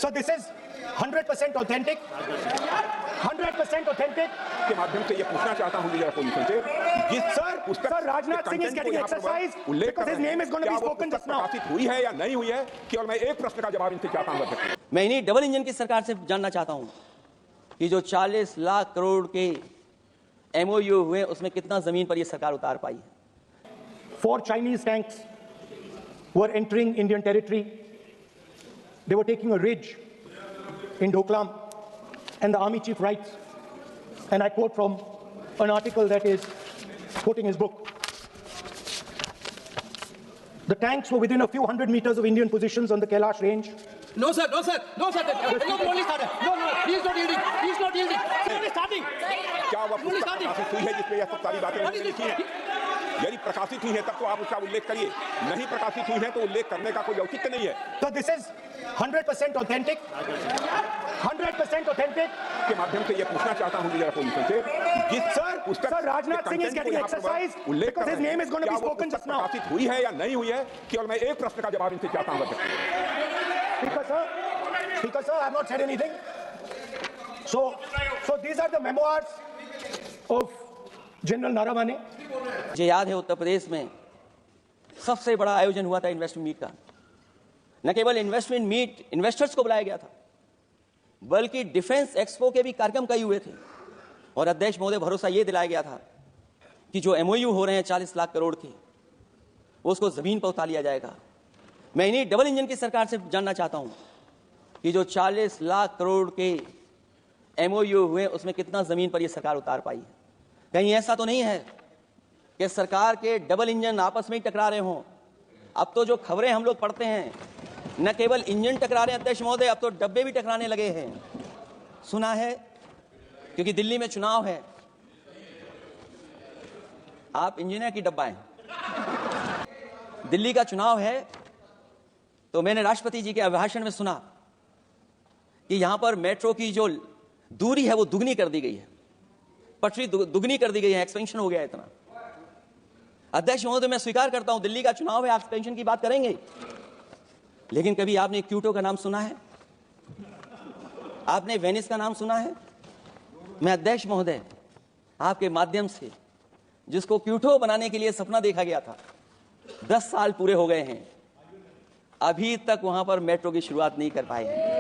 So this is 100% authentic. 100% authentic. के माध्यम से ये पूछना चाहता हूं लीडर अपोजिशन से जिस Sir, Rajnath Singh is getting exercise because his name is going to be spoken just now. प्रकाशित हुई है या नहीं हुई है, केवल मैं एक प्रश्न का जवाब इनसे चाहता हूं। मैं इन्हीं डबल इंजन की सरकार से जानना चाहता हूं कि जो 40 लाख करोड़ के MOU हुए उसमें कितना जमीन पर ये सरकार उतार पाई है। 4 Chinese tanks were entering Indian territory. They were taking a ridge in Doklam, and the army chief writes, and I quote from an article that is quoting his book. The tanks were within a few hundred meters of Indian positions on the Kailash range. No, sir. No, only started. No, he is not yielding. He is not yielding. He is only starting. क्या वह पुस्तक प्रकाशित हुई है जिसमें यह सब सारी बातें लिखी हैं? यदि प्रकाशित हुई है तब तो आप उसका उल्लेख करिए, नहीं प्रकाशित हुई है तो उल्लेख करने का कोई औचित्य नहीं है। So this is 100% authentic. 100% authentic. के माध्यम से ये पूछना चाहता हूं लीडर अपोजिशन से Sir, Rajnath Singh is getting exercise because his name is going to be spoken just now. प्रकाशित हुई है या नहीं हुई है, केवल मैं एक प्रश्न का जवाब इनसे चाहता हूं। Speaker sir, I have not said anything. So these are the memoirs of General Naravane. मुझे याद है उत्तर प्रदेश में सबसे बड़ा आयोजन हुआ था इन्वेस्टमेंट मीट का। न केवल इन्वेस्टमेंट मीट इन्वेस्टर्स को बुलाया गया था, बल्कि डिफेंस एक्सपो के भी कार्यक्रम कई हुए थे और अध्यक्ष महोदय भरोसा यह दिलाया गया था कि जो MOU हो रहे हैं 40 लाख करोड़ के, वो उसको जमीन पर उतार लिया जाएगा। मैं इन्हीं डबल इंजन की सरकार से जानना चाहता हूं कि जो 40 लाख करोड़ के MOU हुए उसमें कितना जमीन पर यह सरकार उतार पाई है। कहीं ऐसा तो नहीं है कि सरकार के डबल इंजन आपस में ही टकरा रहे हों। अब तो जो खबरें हम लोग पढ़ते हैं, न केवल इंजन टकरा रहे हैं अध्यक्ष महोदय, अब तो डब्बे भी टकराने लगे हैं। सुना है क्योंकि दिल्ली में चुनाव है, आप इंजीनियर की डब्बा हैं, दिल्ली का चुनाव है, तो मैंने राष्ट्रपति जी के अभिभाषण में सुना कि यहां पर मेट्रो की जो दूरी है वो दुगनी कर दी गई है, पटरी दुगनी कर दी गई है, एक्सपेंशन हो गया है इतना। अध्यक्ष महोदय, मैं स्वीकार करता हूं दिल्ली का चुनाव है, आप एक्सपेंशन की बात करेंगे, लेकिन कभी आपने क्यूटो का नाम सुना है? आपने वेनिस का नाम सुना है? मैं अध्यक्ष महोदय आपके माध्यम से, जिसको क्यूटो बनाने के लिए सपना देखा गया था, 10 साल पूरे हो गए हैं, अभी तक वहां पर मेट्रो की शुरुआत नहीं कर पाए हैं।